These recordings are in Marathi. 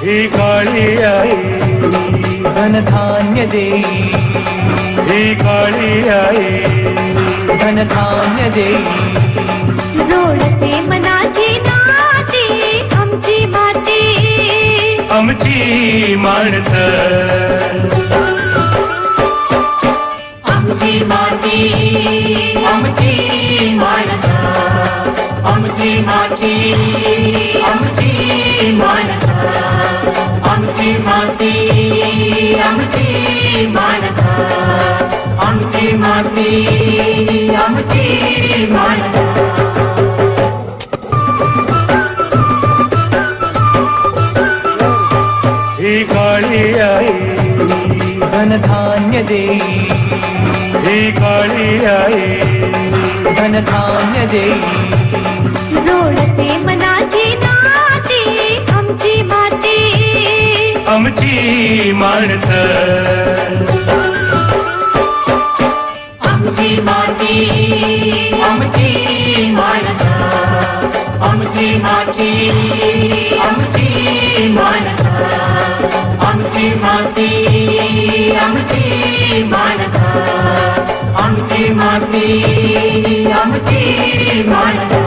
ही काळी आई धनधान्य देई, ही काळी आई धनधान्य देई. जोडते मनाची नाती आमची माती, आमची माणसं, आमची माती, आमची माणसं, आमची माती, आमची माणसं, आमची माती, आमची माणसं, आमची माती, आमची माणसं. ही काळी आई धनधान्य देई, ही काळी आई धनधान्य देई. जोडते मनाची नाती आमची माती, आमची माणसं, आमची माती, आमची माणसं, आमची माती, आमची माणसं, आमची माती, आमची माणसं, आमची माती, आमची माणसं.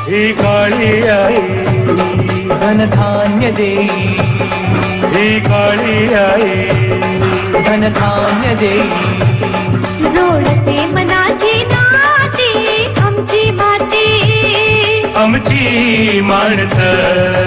ही काळी आई धनधान्य देई, ही काळी आई धनधान्य देई. जोडते मनाची नाती आमची माती, आमची माणसं.